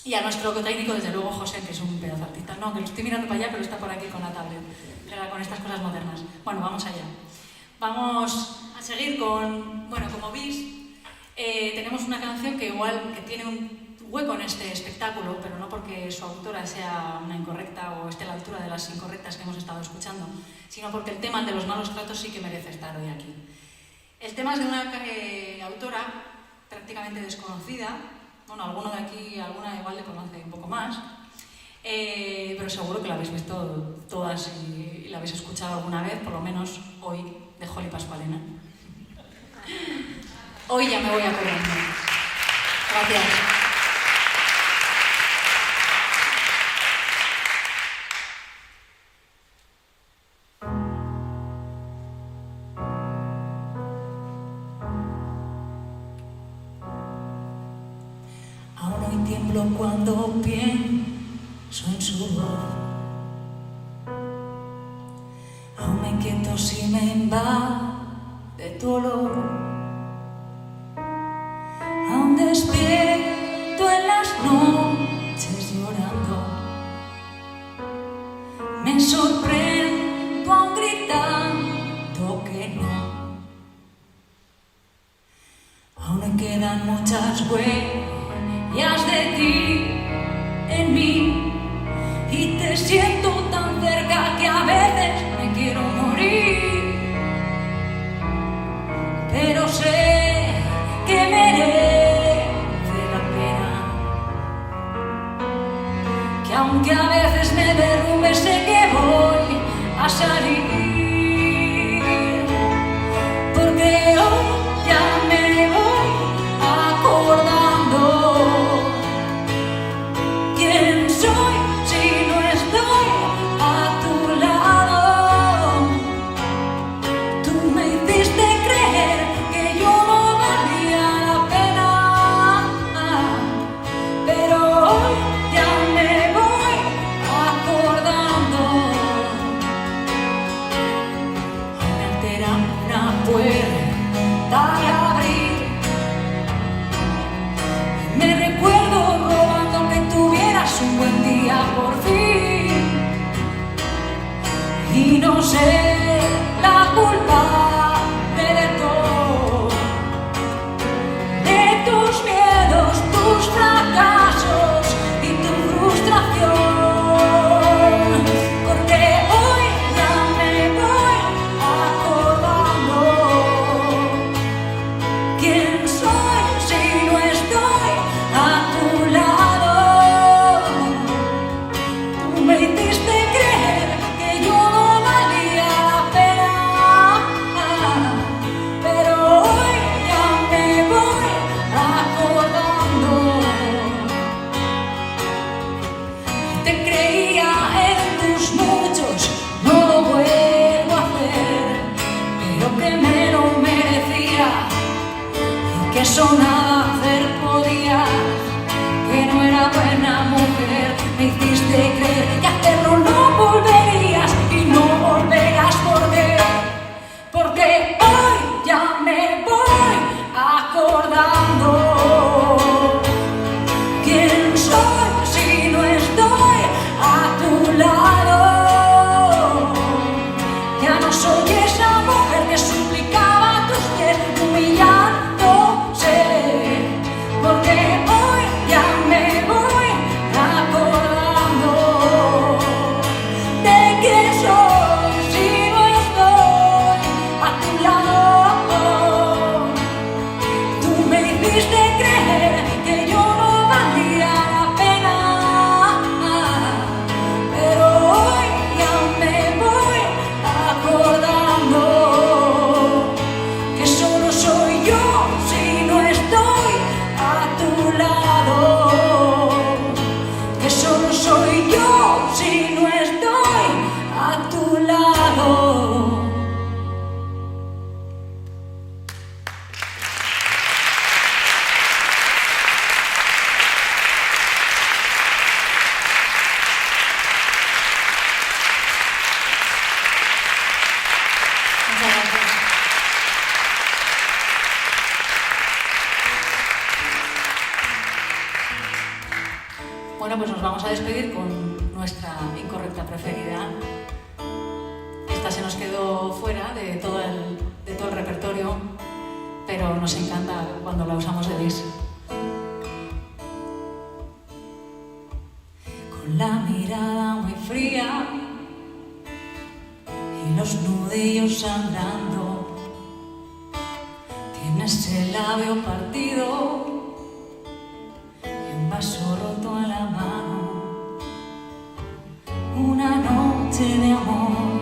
Y a nuestro técnico, desde luego, José, que es un pedazo artista. No, que lo estoy mirando para allá, pero está por aquí con la tablet, con estas cosas modernas. Bueno, vamos allá. Vamos a seguir con... Bueno, como veis, tenemos una canción que igual que tiene un hueco en este espectáculo, pero no porque su autora sea una incorrecta o esté a la altura de las incorrectas que hemos estado escuchando, sino porque el tema de los malos tratos sí que merece estar hoy aquí. El tema es de una autora prácticamente desconocida. Bueno, alguno de aquí, alguna igual le conoce un poco más, pero seguro que la habéis visto todas y la habéis escuchado alguna vez, por lo menos hoy, de Holly Pascualena. Hoy ya me voy acordando. Gracias. Tiemblo cuando pienso en su voz. Aún me inquieto si me invade tu olor. Aún despierto en las noches llorando. Me sorprendo aún gritando que no. Aún me quedan muchas huellas de ti en mí, y te siento tan cerca que a veces me quiero morir, pero sé que merece la pena, que aunque a veces me derrumbe sé que voy a salir, porque hoy ya me voy acordando. Y no sé la culpa de todo, de tus miedos, tus fracasos y tu frustración, porque hoy ya me voy acordando quién soy si no estoy a tu lado. Tú me hiciste creer que yo no valía Bueno, pues nos vamos a despedir con nuestra incorrecta preferida. Esta se nos quedó fuera de todo el repertorio, pero nos encanta cuando la usamos de bis. Con la mirada muy fría y los nudillos sangrando, tienes el labio partido y un vaso roto en la mano. Una noche de amor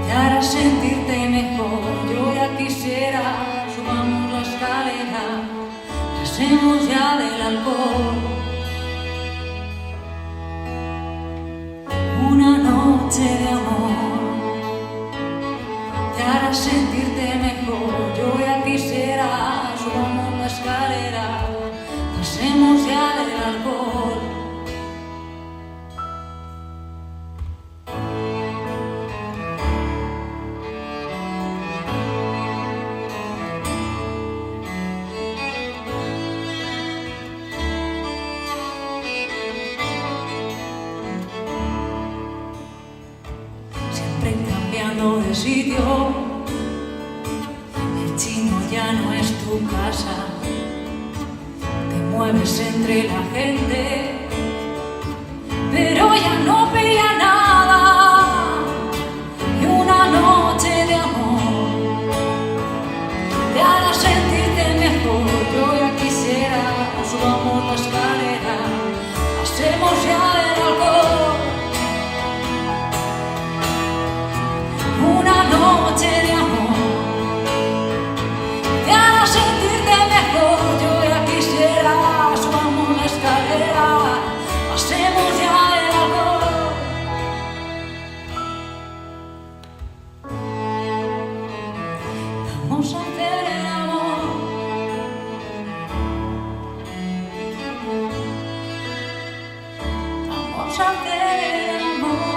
te hará sentirte mejor. Yo ya quisiera, subamos la escalera, pasemos ya del alcohol. Una noche de amor te hará sentirte mejor. Yo ya quisiera, subamos la escalera, pasemos ya del alcohol. Cambiando de sitio, el chino ya no es tu casa, te mueves entre la gente, pero ya no pilla nada. Y una noche de amor te hará sentirte mejor. Yo ya quisiera, subamos la escalera, pasemos ya del alcohol. Una noche de amor te hará sentirte mejor. Yo ya quisiera, subamos la escalera, pasemos ya del alcohol. Vamos a hacer el amor. Vamos a hacer el amor.